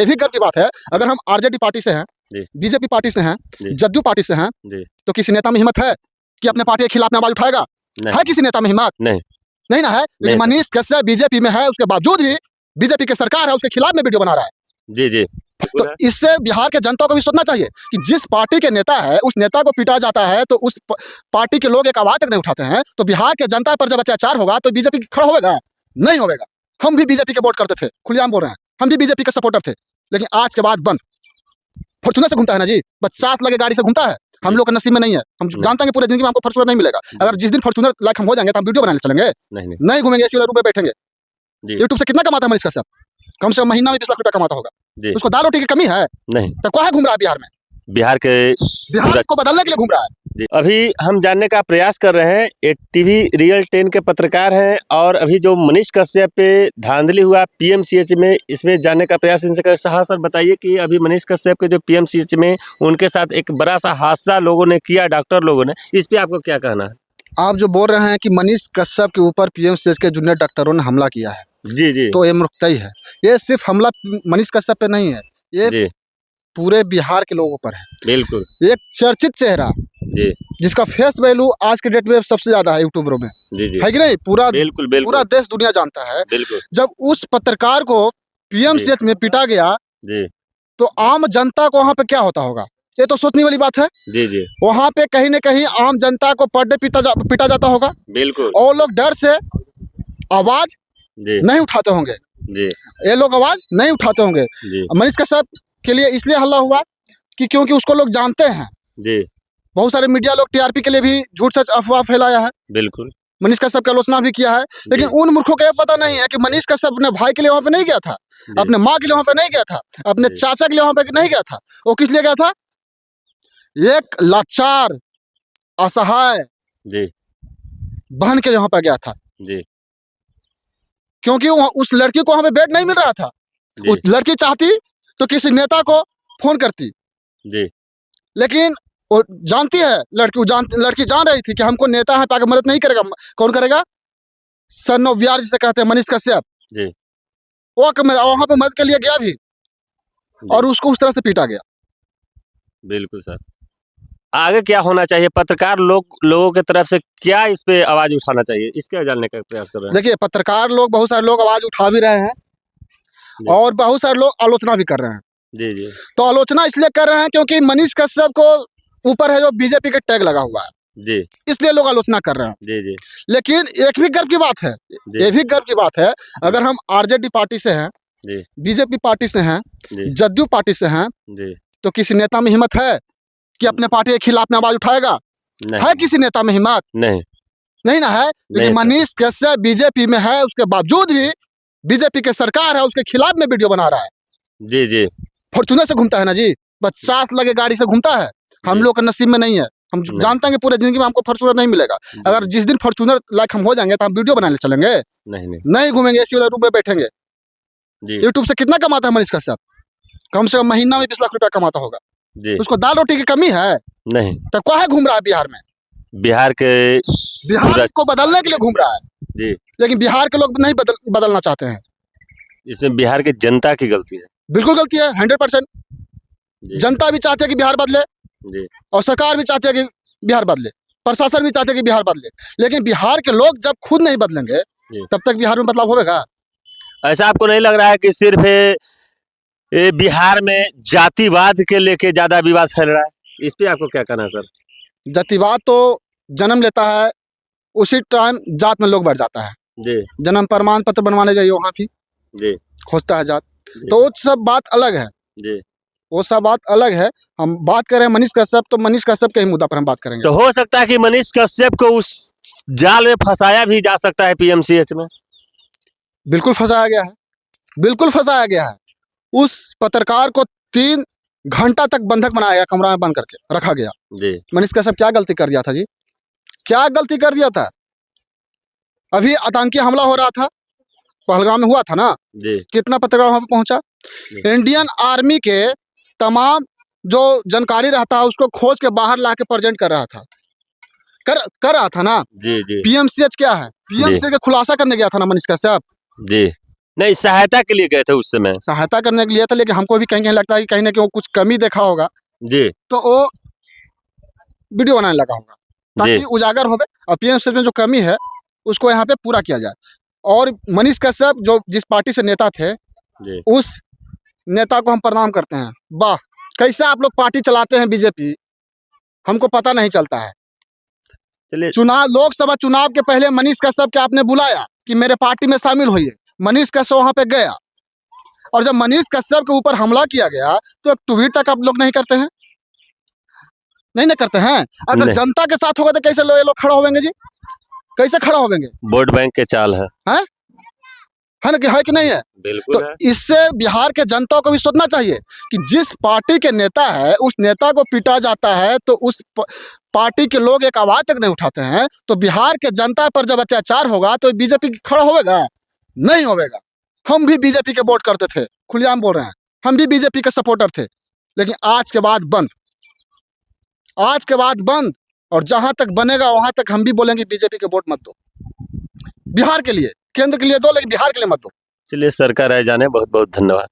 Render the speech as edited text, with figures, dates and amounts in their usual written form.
ये भी गर्व की बात है। अगर हम आरजेडी पार्टी से हैं, बीजेपी पार्टी से हैं, जदयू पार्टी से हैं, तो किसी नेता में हिम्मत है कि अपने पार्टी के खिलाफ में आवाज उठाएगा? है किसी नेता में हिम्मत? नहीं ना है। लेकिन मनीष कश्यप बीजेपी में है, उसके बावजूद भी बीजेपी की सरकार है, उसके खिलाफ में वीडियो बना रहा है। जी तो इससे बिहार के जनता को भी सोचना चाहिए कि जिस पार्टी के नेता है, उस नेता को पीटा जाता है तो उस पार्टी के लोग एक आवाज तक नहीं उठाते हैं। तो बिहार के जनता पर जब अत्याचार होगा तो बीजेपी खड़ा होगा? नहीं होगा। हम भी बीजेपी के वोट करते थे, खुलेआम बोल रहे हैं, हम भी बीजेपी के सपोर्टर थे, लेकिन आज के बाद बंद। फॉर्च्यूनर से घूमता है ना जी, 50 लगे गाड़ी से घूमता है, हम लोग का नसीब में नहीं है। हम जानते हैं कि पूरे जिंदगी में हमको फॉर्च्यूनर नहीं मिलेगा। अगर जिस दिन फॉर्च्यूनर लाइक हम हो जाएंगे तो हम वीडियो बनाने चलेंगे? नहीं घूमेंगे, ऐसी रूप में बैठेंगे। यूट्यूब से कितना कमाता है मनीष कश्यप? कम से कम महीना में 20 लाख रुपया कमाता होगा। उसको दाल रोटी की कमी है? नहीं। तो कहाँ घूम रहा है बिहार में? बिहार को बदलने के लिए घूम रहा है। अभी हम जानने का प्रयास कर रहे हैं, एक टीवी रियल 10 के पत्रकार हैं और अभी जो मनीष कश्यप पे धांधली हुआ पीएमसीएच में, इसमें जानने का प्रयास इनसे कर। हाँ सर, बताइए कि अभी मनीष कश्यप के जो पीएमसीएच में उनके साथ एक बड़ा सा हादसा लोगों ने किया, डॉक्टर लोगों ने, इस पे आपको क्या कहना है? आप जो बोल रहे हैं कि मनीष कश्यप के ऊपर पीएमसीएच के जूनियर डॉक्टरों ने हमला किया है, जी, तो ये मूर्खताई है। ये सिर्फ हमला मनीष कश्यप पे नहीं है, ये पूरे बिहार के लोगों पर है। बिल्कुल। एक चर्चित चेहरा जिसका फेस वैल्यू आज के डेट में सबसे ज्यादा है यूट्यूबरों में, है कि नहीं? पूरा पूरा देश दुनिया जानता है। जब उस पत्रकार को पीएमसीएच में पीटा गया तो आम जनता को वहाँ पे क्या होता होगा? ये तो सोचने वाली बात है। वहाँ पे कहीं न कहीं आम जनता को पर डे पीटा जाता होगा। बिल्कुल। और लोग डर से आवाज नहीं उठाते होंगे, ये लोग आवाज नहीं उठाते होंगे। मनीष कश्यप के लिए इसलिए हल्ला हुआ कि क्योंकि उसको लोग जानते हैं। बहुत सारे मीडिया लोग टीआरपी के लिए भी झूठ सच अफवाह फैलाया है। बिल्कुल। मनीष कश्यप की आलोचना भी किया है, लेकिन उन मूर्खों को यह पता नहीं है कि मनीष कश्यप अपने भाई के लिए वहां पे नहीं गया था, अपने माँ के लिए वहां पे नहीं गया था, अपने चाचा के लिए वहां पे नहीं गया था। वो किस लिए गया था? एक लाचार असहाय बहन के यहाँ पे गया था, क्योंकि उस लड़की को वहां पे बेड नहीं मिल रहा था। उस लड़की चाहती तो किसी नेता को फोन करती, लेकिन वो जानती है लड़की जान रही थी कि हमको नेता है पाके मदद नहीं करेगा। कौन करेगा? सन ऑफ बिहार जिसे कहते हैं मनीष कश्यप, वो वहां पे मदद के लिए गया भी और उसको उस तरह से पीटा गया। बिल्कुल सर। आगे क्या होना चाहिए? पत्रकार लोगों की तरफ से क्या इस पे आवाज उठाना चाहिए, इसके जानने का प्रयास कर रहे हैं। देखिए, पत्रकार लोग, बहुत सारे लोग आवाज उठा भी रहे हैं और बहुत सारे लोग आलोचना भी कर रहे हैं। तो आलोचना इसलिए कर रहे हैं क्योंकि मनीष कश्यप को ऊपर है जो बीजेपी के टैग लगा हुआ है, इसलिए लोग आलोचना कर रहे हैं। लेकिन एक भी गर्व की बात है, ये भी गर्व की बात है, अगर हम आरजेडी पार्टी से हैं, बीजेपी पार्टी से हैं, जदयू पार्टी से हैं, तो किसी नेता में हिम्मत है कि अपने पार्टी के खिलाफ में आवाज उठाएगा? है किसी नेता में हिम्मत? नहीं ना है। लेकिन मनीष कश्यप बीजेपी में है, उसके बावजूद भी बीजेपी की सरकार है, उसके खिलाफ में वीडियो बना रहा है। फॉर्च्यूनर से घूमता है ना जी, 50 लगे गाड़ी से घूमता है, हम लोग का नसीब में नहीं है। हम जानते हैं कि पूरे जिंदगी में हमको फॉर्च्यूनर नहीं मिलेगा। अगर जिस दिन फॉर्च्यूनर लाइक हम हो जाएंगे तो हम वीडियो बनाने चलेंगे? नहीं घूमेंगे, ऐसी रूप में बैठेंगे। यूट्यूब से कितना कमाता है मनीष कश्यप? कम से कम महीना में 20 लाख रुपया कमाता होगा। उसको दाल रोटी की कमी है? नहीं। तो कहाँ घूम रहा है बिहार में? बिहार को बदलने के लिए घूम रहा है, लेकिन बिहार के लोग नहीं बदलना चाहते हैं। इसमें बिहार की जनता की गलती है। बिल्कुल गलती है, 100%। जनता भी चाहती है कि बिहार बदले और सरकार भी चाहती है कि बिहार बदले, प्रशासन भी चाहते हैं कि बिहार बदले, लेकिन बिहार के लोग जब खुद नहीं बदलेंगे तब तक बिहार में बदलाव होगा? ऐसा आपको नहीं लग रहा है कि सिर्फ बिहार में जातिवाद के लेके ज्यादा विवाद फैल रहा है? इस पे आपको क्या कहना है सर? जातिवाद तो जन्म लेता है, उसी टाइम जात में लोग बढ़ जाता है। जन्म प्रमाण पत्र बनवाने जाइए, वहाँ भी खोजता है जात। तो वो सब बात अलग है, वो सब बात अलग है। हम बात कर रहे हैं मनीष कश्यप, तो मनीष कश्यप के ही मुद्दा पर हम बात करेंगे। तो हो सकता है कि मनीष कश्यप को उस जाल में फंसाया भी जा सकता है पीएमसीएच में? बिल्कुल फंसाया गया है, बिल्कुल फंसाया गया है। उस पत्रकार को 3 घंटा तक बंधक बनाया गया, कमरा में बंद करके रखा गया। मनीष कश्यप क्या गलती कर दिया था जी? क्या गलती कर दिया था? अभी आतंकी हमला हो रहा था, पहलगाम में हुआ था ना, कितना पत्रकार वहां पे पहुंचा? इंडियन आर्मी के तमाम जो जानकारी रहता है उसको खोज के बाहर ला के प्रेजेंट कर रहा था, कर रहा था ना। पीएमसीएच क्या है? पीएमसीएच का खुलासा करने गया था ना मनीष कश्यप। नहीं, सहायता के लिए गए थे उस समय। सहायता करने के लिए था, लेकिन हमको भी कहीं कहीं लगता है कि कहीं ना कहीं वो कुछ कमी देखा होगा, जी तो वो वीडियो बनाने लगा होगा जी ताकि उजागर हो और पीएम में जो कमी है उसको यहाँ पे पूरा किया जाए। और मनीष कश्यप जो जिस पार्टी से नेता थे, जी उस नेता को हम प्रणाम करते हैं। वाह, कैसे आप लोग पार्टी चलाते हैं बीजेपी, हमको पता नहीं चलता है। चलिए, चुनाव, लोकसभा चुनाव के पहले मनीष कश्यप के आपने बुलाया कि मेरे पार्टी में शामिल होइए, मनीष कश्यप वहां पे गया, और जब मनीष कश्यप के ऊपर हमला किया गया तो एक ट्वीट तक आप लोग नहीं करते हैं, नहीं ना करते हैं। अगर नहीं। जनता के साथ होगा तो कैसे ये लोग खड़ा होंगे जी, कैसे खड़ा होंगे? वोट बैंक के चाल है ना कि है कि नहीं है? बिल्कुल तो है। इससे बिहार के जनता को भी सोचना चाहिए कि जिस पार्टी के नेता है उस नेता को पीटा जाता है तो उस पार्टी के लोग एक आवाज तक नहीं उठाते हैं, तो बिहार के जनता पर जब अत्याचार होगा तो बीजेपी खड़ा होगा? नहीं होगा। हम भी बीजेपी के वोट करते थे, खुलेआम बोल रहे हैं, हम भी बीजेपी के सपोर्टर थे, लेकिन आज के बाद बंद, आज के बाद बंद। और जहां तक बनेगा वहां तक हम भी बोलेंगे बीजेपी के वोट मत दो, बिहार के लिए, केंद्र के लिए दो, लेकिन बिहार के लिए मत दो। चलिए, सर का राय जाने बहुत बहुत धन्यवाद।